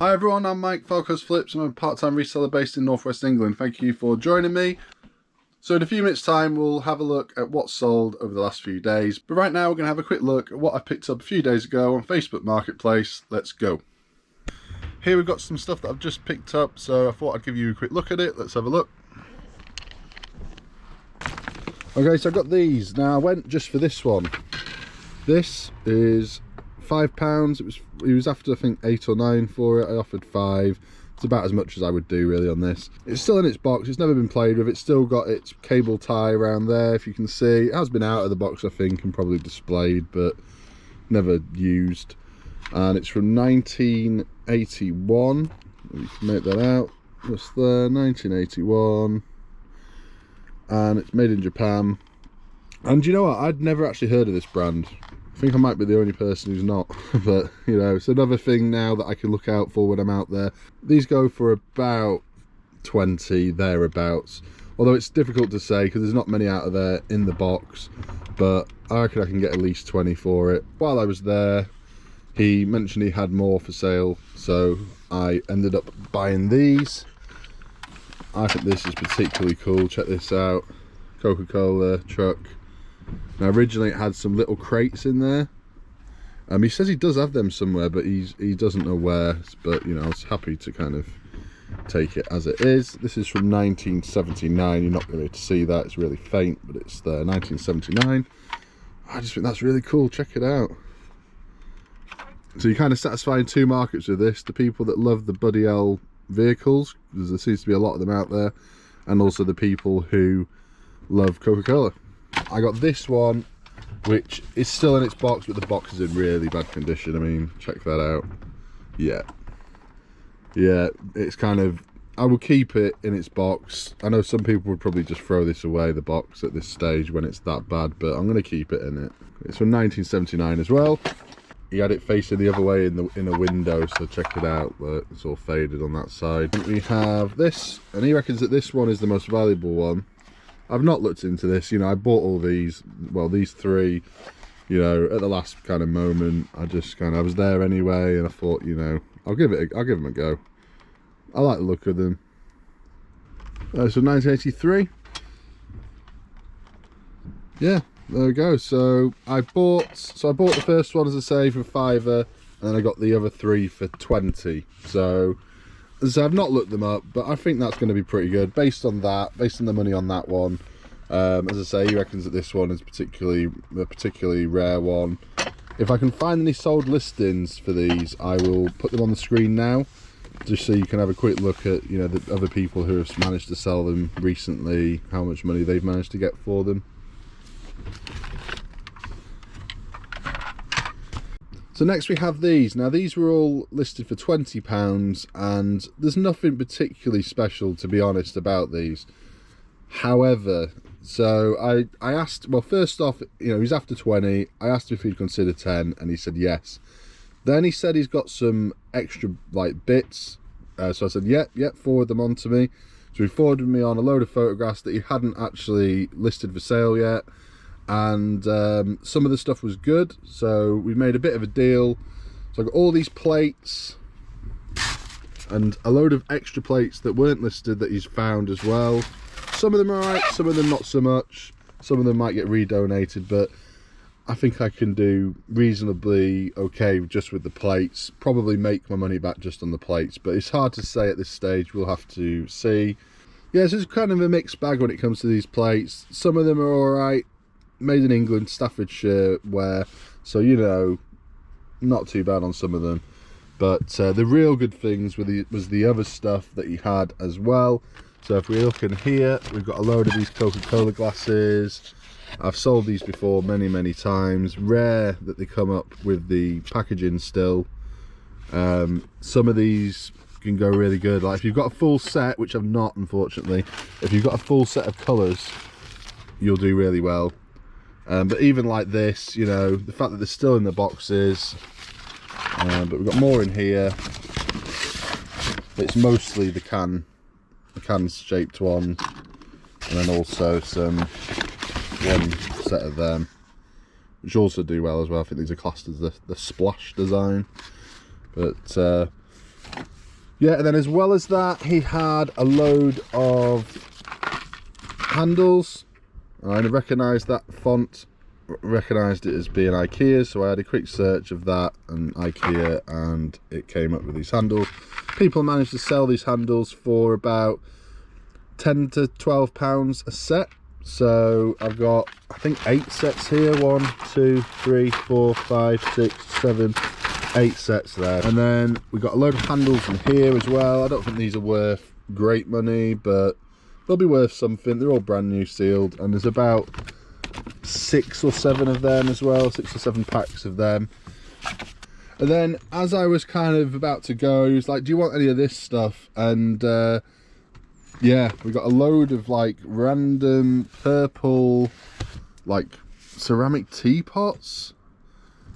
Hi everyone, I'm Mike, Falco's Flips. I'm a part-time reseller based in Northwest England. Thank you for joining me. So in a few minutes time we'll have a look at what's sold over the last few days. But right now we're going to have a quick look at what I picked up a few days ago on Facebook Marketplace. Let's go. Here we've got some stuff that I've just picked up, so I thought I'd give you a quick look at it. Let's have a look. Okay, so I got these. Now I went just for this one. This is £5. He was after I think 8 or 9 for it. I offered 5. It's about as much as I would do really on this. It's still in its box, it's never been played with. It's still got its cable tie around there, if you can see. It has been out of the box I think and probably displayed, but never used. And it's from 1981. You can make that out just there, 1981. And it's made in Japan. And you know what, I'd never actually heard of this brand. I think I might be the only person who's not, but you know, it's another thing now that I can look out for when I'm out there. These go for about 20 thereabouts, although it's difficult to say because there's not many out of there in the box, but I reckon I can get at least 20 for it. While I was there, he mentioned he had more for sale, so I ended up buying these. I think this is particularly cool. Check this out. Coca-Cola Truck. Now originally it had some little crates in there. He says he does have them somewhere, but he doesn't know where. But you know, I was happy to kind of take it as it is. This is from 1979. You're not going to be able to see that, it's really faint, but it's there, 1979. I just think that's really cool. Check it out. So you're kind of satisfying two markets with this: the people that love the Buddy L vehicles, because there seems to be a lot of them out there, and also the people who love Coca-Cola. I got this one, which is still in its box, but the box is in really bad condition. I mean, check that out. Yeah, it's kind of, I will keep it in its box. I know some people would probably just throw this away, the box, at this stage when it's that bad, but I'm going to keep it in it. It's from 1979 as well. He had it facing the other way in a window, so check it out. Look, it's all faded on that side. We have this, and he reckons that this one is the most valuable one. I've not looked into this, you know, I bought all these, well, these three, you know, at the last kind of moment. I was there anyway, and I thought, you know, I'll give them a go. I like the look of them. So 1983. Yeah, there we go. So I bought the first one, as I say, for £5, and then I got the other 3 for 20. So I've not looked them up, but I think that's going to be pretty good based on the money on that one. As I say, he reckons that this one is a particularly rare one. If I can find any sold listings for these, I will put them on the screen now, just so you can have a quick look at, you know, the other people who have managed to sell them recently, how much money they've managed to get for them. So next we have these. Now these were all listed for £20, and there's nothing particularly special, to be honest, about these. However, so I asked, well, first off, you know, he's after 20. I asked him if he'd consider 10, and he said yes. Then he said he's got some extra like bits, so I said yep, forward them on to me. So he forwarded me on a load of photographs that he hadn't actually listed for sale yet. And some of the stuff was good, so we made a bit of a deal. So I got all these plates and a load of extra plates that weren't listed that he's found as well. Some of them are alright, some of them not so much. Some of them might get redonated, but I think I can do reasonably okay just with the plates. Probably make my money back just on the plates, but it's hard to say at this stage. We'll have to see. Yeah, so it's kind of a mixed bag when it comes to these plates. Some of them are alright. Made in England, Staffordshire wear, so you know, not too bad on some of them. But the real good things was the other stuff that he had as well. So if we look in here, we've got a load of these Coca-Cola glasses. I've sold these before many times. Rare that they come up with the packaging still. Some of these can go really good. Like if you've got a full set, which I've not, unfortunately, if you've got a full set of colours, you'll do really well. But even like this, you know, the fact that they're still in the boxes, but we've got more in here. It's mostly the can shaped one, and then also one set of them, which also do well as well. I think these are classed as the splash design. But Yeah, and then as well as that, he had a load of handles. I recognised that font, recognised it as being IKEA, so I had a quick search of that and IKEA, and it came up with these handles. People managed to sell these handles for about £10 to £12 a set. So I've got, I think, 8 sets here. 1, 2, 3, 4, 5, 6, 7, 8 sets there. And then we've got a load of handles in here as well. I don't think these are worth great money, but they'll be worth something. They're all brand new sealed, and there's about 6 or 7 of them as well, 6 or 7 packs of them. And then as I was kind of about to go, he was like, do you want any of this stuff? And yeah, we got a load of like random purple like ceramic teapots.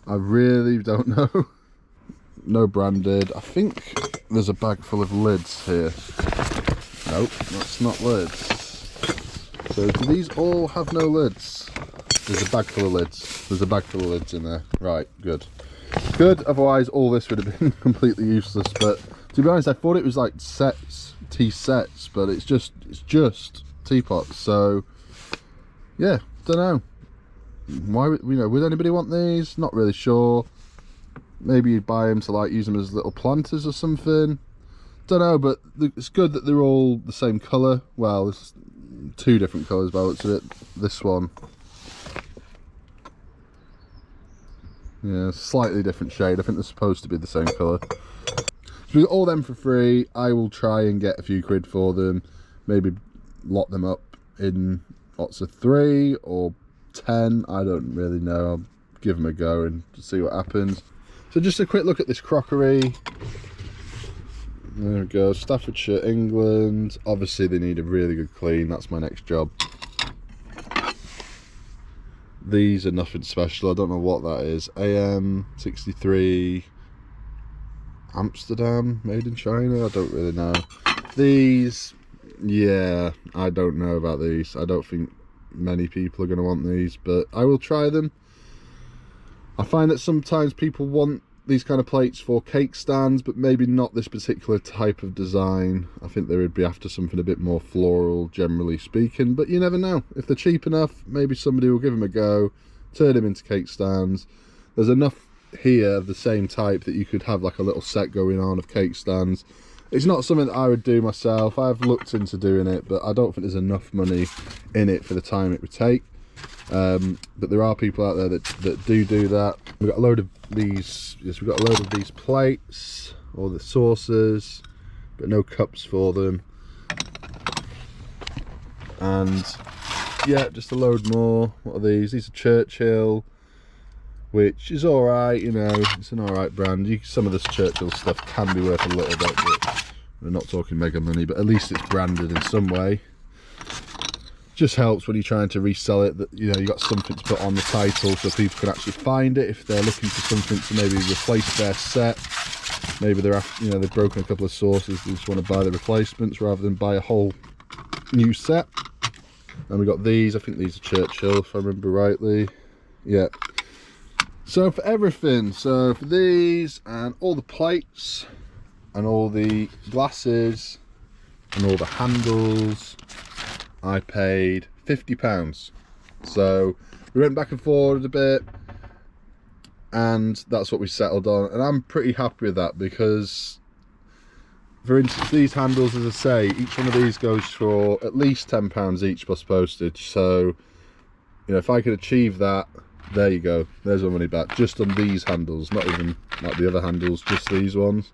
I really don't know. No branded. I think there's a bag full of lids here. Nope, that's not lids. So do these all have no lids? There's a bag full of lids. There's a bag full of lids in there. Right, good. Good, otherwise all this would have been completely useless. But to be honest, I thought it was like sets, tea sets, but it's just teapots. So yeah, don't know. Why, you know, would anybody want these? Not really sure. Maybe you'd buy them to like use them as little planters or something. Don't know, but it's good that they're all the same colour. Well, there's 2 different colours by the looks of it. This one, yeah, slightly different shade. I think they're supposed to be the same colour. So we got all them for free. I will try and get a few quid for them. Maybe lock them up in lots of 3 or 10. I don't really know. I'll give them a go and see what happens. So just a quick look at this crockery. There we go, Staffordshire, England. Obviously they need a really good clean. That's my next job. These are nothing special. I don't know what that is. AM63 Amsterdam, made in China. I don't really know. These, yeah, I don't know about these. I don't think many people are going to want these, but I will try them. I find that sometimes people want these kind of plates for cake stands, but maybe not this particular type of design. I think they would be after something a bit more floral, generally speaking, but you never know. If they're cheap enough, maybe somebody will give them a go, turn them into cake stands. There's enough here of the same type that you could have like a little set going on of cake stands. It's not something that I would do myself. I've looked into doing it, but I don't think there's enough money in it for the time it would take. But there are people out there that do that. We've got a load of these. Yes, we've got a load of these plates, all the saucers, but no cups for them. And yeah, just a load more. What are these? These are Churchill, which is all right. You know, it's an all right brand. Some of this Churchill stuff can be worth a little bit, but we're not talking mega money. But at least it's branded in some way. Just helps when you're trying to resell it, that you know you got something to put on the title so people can actually find it if they're looking for something to maybe replace their set. Maybe they're, you know, they've broken a couple of saucers, they just want to buy the replacements rather than buy a whole new set. And we got these. I think these are Churchill if I remember rightly. Yeah. So for everything, so for these and all the plates and all the glasses and all the handles, I paid £50. So we went back and forward a bit, and that's what we settled on, and I'm pretty happy with that, because for instance these handles, as I say, each one of these goes for at least £10 each plus postage. So you know, if I could achieve that, there you go, there's my money back just on these handles, not even like the other handles, just these ones.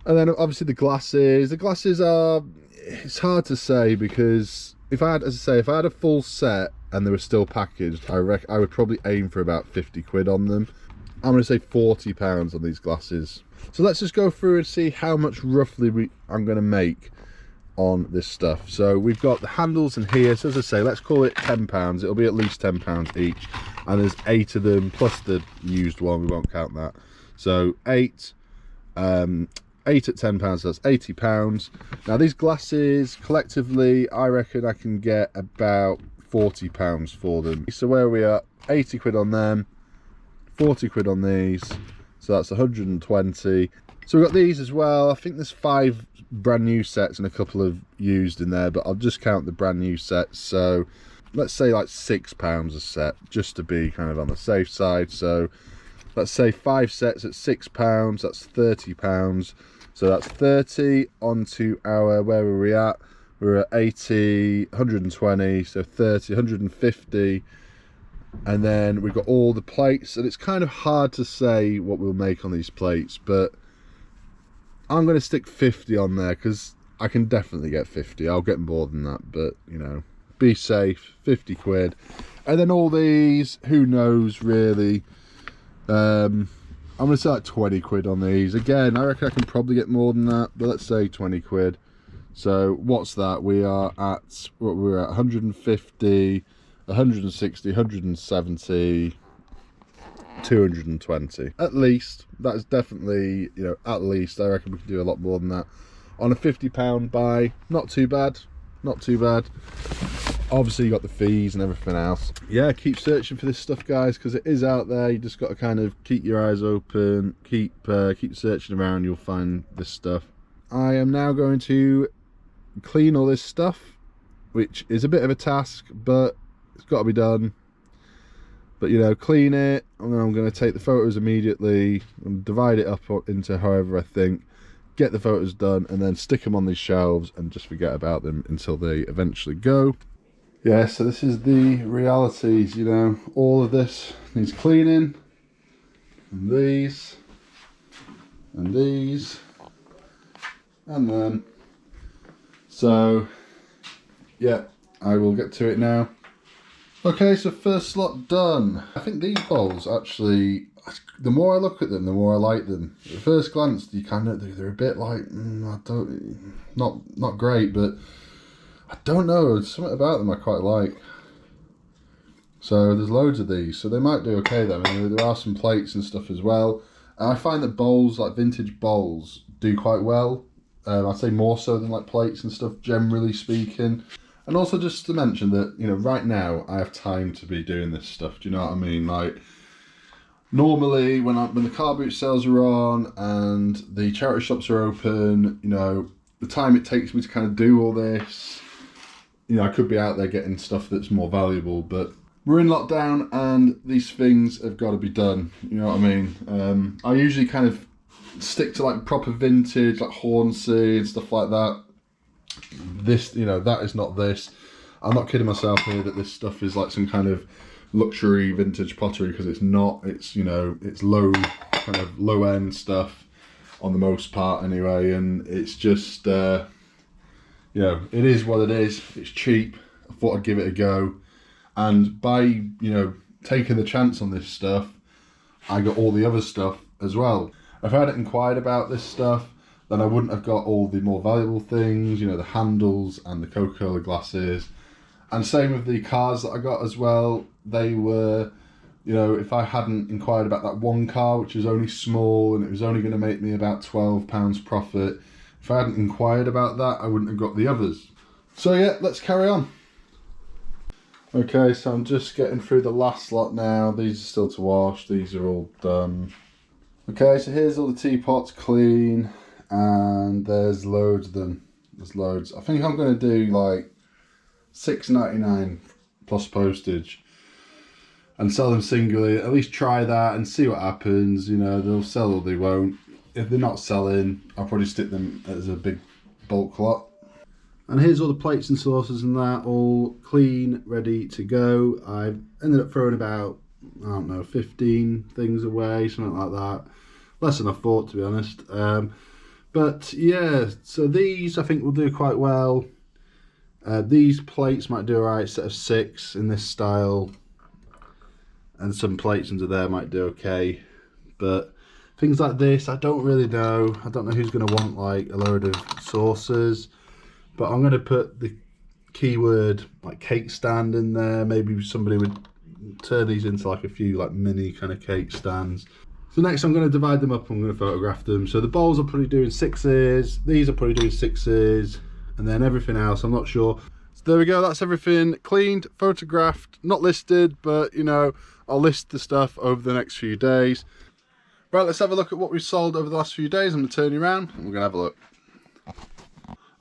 And then obviously the glasses are, it's hard to say, because if I had, as I say, if I had a full set and they were still packaged, I would probably aim for about 50 quid on them. I'm going to say £40 on these glasses. So let's just go through and see how much roughly I'm going to make on this stuff. So we've got the handles in here. So as I say, let's call it £10. It'll be at least £10 each. And there's 8 of them, plus the used one, we won't count that. So 8 at £10, so that's £80. Now these glasses collectively, I reckon I can get about £40 for them. So where are we at? 80 quid on them, 40 quid on these, so that's 120. So we've got these as well. I think there's 5 brand new sets and a couple of used in there, but I'll just count the brand new sets. So let's say like £6 a set, just to be kind of on the safe side. So let's say 5 sets at £6, that's £30. So that's 30 onto our, where were we at? We're at 80, 120, so 30, 150. And then we've got all the plates, and it's kind of hard to say what we'll make on these plates, but I'm going to stick 50 on there because I can definitely get 50. I'll get more than that, but you know, be safe, 50 quid. And then all these, who knows really. I'm going to say like 20 quid on these. Again, I reckon I can probably get more than that, but let's say 20 quid. So what's that? We are at, what we're at, 150, 160, 170, 220 at least. That's definitely, you know, at least. I reckon we can do a lot more than that on a £50 buy. Not too bad, not too bad. Obviously you got the fees and everything else. Yeah, keep searching for this stuff, guys, because it is out there. You just got to kind of keep your eyes open, keep searching around. You'll find this stuff. I am now going to clean all this stuff, which is a bit of a task, but it's got to be done. But you know, clean it, and then I'm going to take the photos immediately and divide it up into however I think, get the photos done, and then stick them on these shelves and just forget about them until they eventually go. Yeah, so this is the realities, you know, all of this needs cleaning, and these, and these, and then, so yeah, I will get to it now. Okay, so first slot done. I think these bowls actually, the more I look at them, the more I like them. At first glance, you kind of, they're a bit like, not great, but I don't know, there's something about them I quite like. So there's loads of these, so they might do okay then. I mean, there are some plates and stuff as well. And I find that bowls, like vintage bowls, do quite well. I'd say more so than like plates and stuff, generally speaking. And also just to mention that, you know, right now I have time to be doing this stuff. Do you know what I mean? Like, normally when the car boot sales are on and the charity shops are open, you know, the time it takes me to kind of do all this, you know, I could be out there getting stuff that's more valuable, but we're in lockdown and these things have got to be done. You know what I mean? I usually kind of stick to like proper vintage, like Hornsey and stuff like that. This, you know, that is not this. I'm not kidding myself here that this stuff is like some kind of luxury vintage pottery, because it's not. It's, you know, it's low, kind of low end stuff on the most part anyway, and it's just, you know, it is what it is. It's cheap. I thought I'd give it a go, and by, you know, taking the chance on this stuff, I got all the other stuff as well. If I hadn't inquired about this stuff, then I wouldn't have got all the more valuable things, you know, the handles and the Coca-Cola glasses. And same with the cars that I got as well. They were, you know, if I hadn't inquired about that one car, which was only small and it was only going to make me about £12 profit, if I hadn't inquired about that, I wouldn't have got the others. So yeah, let's carry on. Okay, so I'm just getting through the last lot now. These are still to wash. These are all done. Okay, so here's all the teapots clean. And there's loads of them. There's loads. I think I'm going to do like £6.99 plus postage and sell them singly. At least try that and see what happens. You know, they'll sell or they won't. If they're not selling, I'll probably stick them as a big bulk lot. And here's all the plates and saucers and that, all clean, ready to go. I've ended up throwing about, I don't know, 15 things away, something like that. Less than I thought, to be honest. But yeah, so these I think will do quite well. These plates might do alright, set of 6 in this style. And some plates under there might do okay. But things like this, I don't really know. I don't know who's going to want like a load of saucers. But I'm going to put the keyword like cake stand in there. Maybe somebody would turn these into like a few like mini kind of cake stands. So next I'm going to divide them up, I'm going to photograph them. So the bowls are probably doing 6s, these are probably doing 6s, and then everything else, I'm not sure. So there we go, that's everything cleaned, photographed, not listed, but you know, I'll list the stuff over the next few days. Right, let's have a look at what we've sold over the last few days. I'm going to turn you around and we're going to have a look.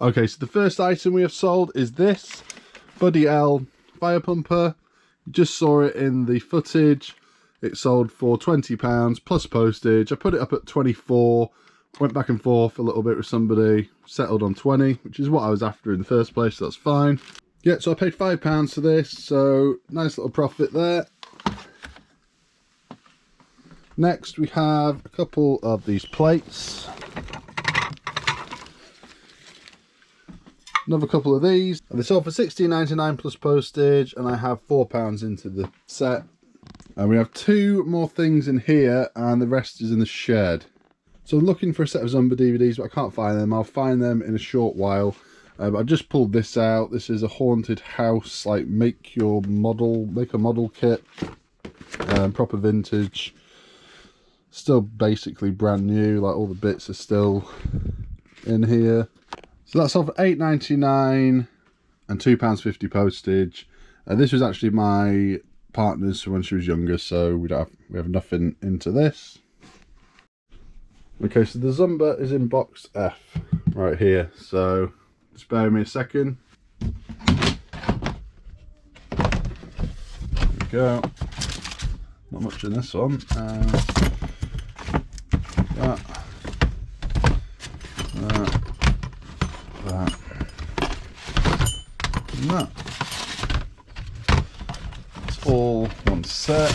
Okay, so the first item we have sold is this Buddy L fire pumper. You just saw it in the footage. It sold for £20 plus postage. I put it up at 24, went back and forth a little bit with somebody, settled on 20, which is what I was after in the first place, so that's fine. Yeah, so I paid £5 for this, so nice little profit there. Next we have a couple of these plates. Another couple of these. And they sold for £16.99 plus postage, and I have £4 into the set. And we have 2 more things in here, and the rest is in the shed. So I'm looking for a set of Zumba DVDs, but I can't find them. I'll find them in a short while. I just pulled this out. This is a haunted house, like make a model kit. Proper vintage. Still basically brand new, like all the bits are still in here. So that's all for £8.99 and £2.50 postage. This was actually my partner's when she was younger, so we have nothing into this. Okay, so the Zumba is in box F right here, so just bear with me a second. There we go. Not much in this one. That. It's all one set.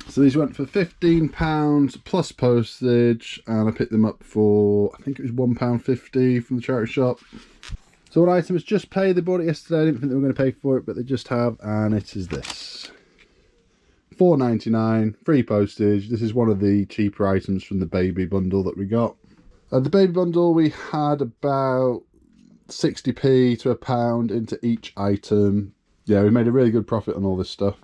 So these went for £15 plus postage, and I picked them up for, I think it was £1.50 from the charity shop. So one item was just paid. They bought it yesterday. I didn't think they were going to pay for it, but they just have, and it is this. £4.99, free postage. This is one of the cheaper items from the baby bundle that we got. The baby bundle, we had about 60p to £1 into each item. Yeah, we made a really good profit on all this stuff.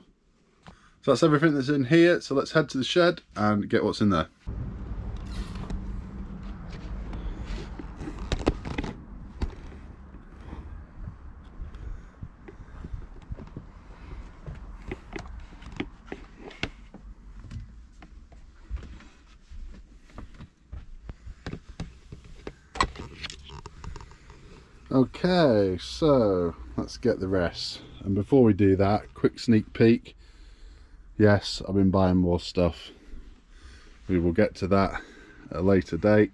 So that's everything that's in here. So let's head to the shed and get what's in there. Okay, so let's get the rest. And before we do that, quick sneak peek. Yes, I've been buying more stuff. We will get to that at a later date.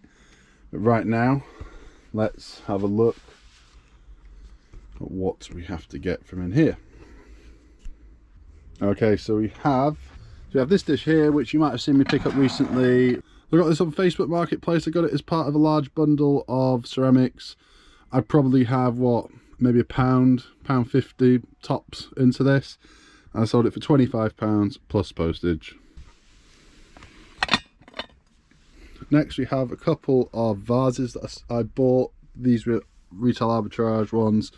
But right now, let's have a look at what we have to get from in here. Okay, so we have this dish here, which you might have seen me pick up recently. I got this on Facebook Marketplace. I got it as part of a large bundle of ceramics. I'd probably have, what, maybe £1.50 tops into this. And I sold it for £25 plus postage. Next we have a couple of vases that I bought. These were retail arbitrage ones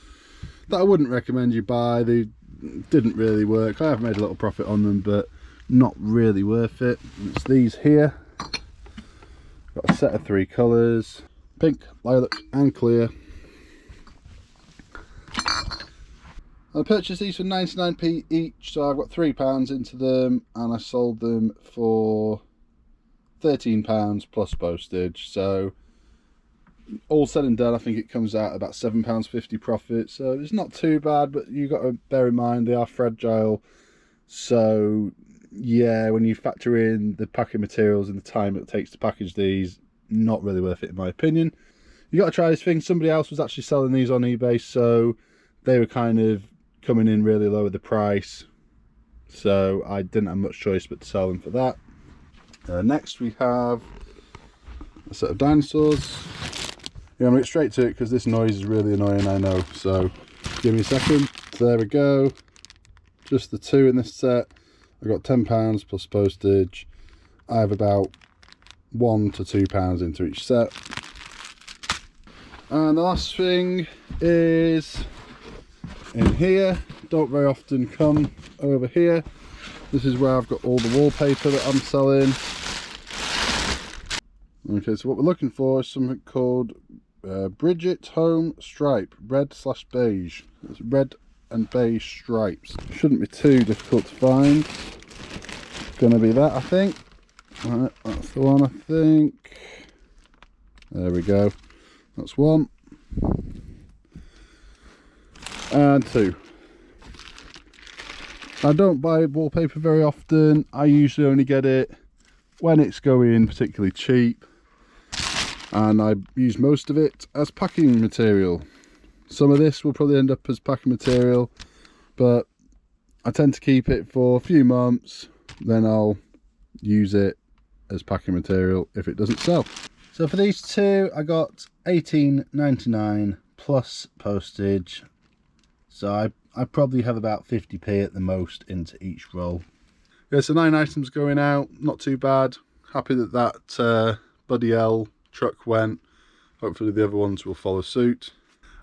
that I wouldn't recommend you buy. They didn't really work. I have made a little profit on them, but not really worth it. And it's these here. Got a set of 3 colours: pink, lilac and clear. I purchased these for 99p each, so I've got £3 into them, and I sold them for £13 plus postage. So all said and done, I think it comes out about £7.50 profit. So it's not too bad, but you've got to bear in mind they are fragile. So yeah, when you factor in the packing materials and the time it takes to package these, not really worth it in my opinion. You got to try this thing. Somebody else was actually selling these on eBay, so they were kind of coming in really low with the price, so I didn't have much choice but to sell them for that. Next we have a set of Dinosaurs. Yeah, I'm going to get straight to it because this noise is really annoying, I know, so give me a second. So there we go, just the 2 in this set. I got £10 plus postage. I have about £1 to £2 into each set. And the last thing is in here. Don't very often come over here. This is where I've got all the wallpaper that I'm selling. Okay, so what we're looking for is something called Bridget Home Stripe, red/beige. It's red and beige stripes. Shouldn't be too difficult to find. gonna be that, I think. Right, that's the one, I think. There we go. That's one. And two. I don't buy wallpaper very often. I usually only get it when it's going particularly cheap, and I use most of it as packing material. Some of this will probably end up as packing material, but I tend to keep it for a few months, then I'll use it as packing material if it doesn't sell. So for these two I got $18.99 plus postage, so I probably have about 50p at the most into each roll. Yeah, so 9 items going out, not too bad. Happy that that Buddy L truck went. Hopefully the other ones will follow suit.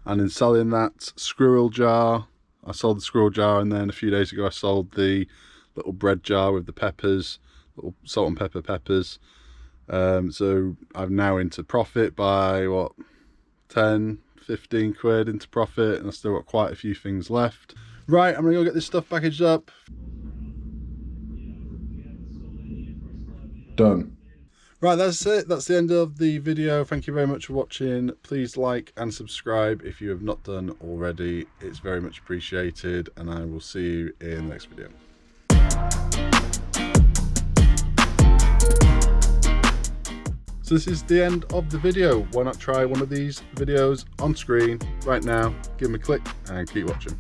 And in selling that squirrel jar, I sold the squirrel jar, and then a few days ago I sold the little bread jar with the peppers, little salt and pepper peppers. So I'm now into profit by what, 10, 15 quid into profit, and I've still got quite a few things left. Right, I'm gonna go get this stuff packaged up. Done. Right, that's it. That's the end of the video. Thank you very much for watching. Please like and subscribe if you have not done already. It's very much appreciated, and I will see you in the next video. So this is the end of the video. Why not try one of these videos on screen right now? Give them a click and keep watching.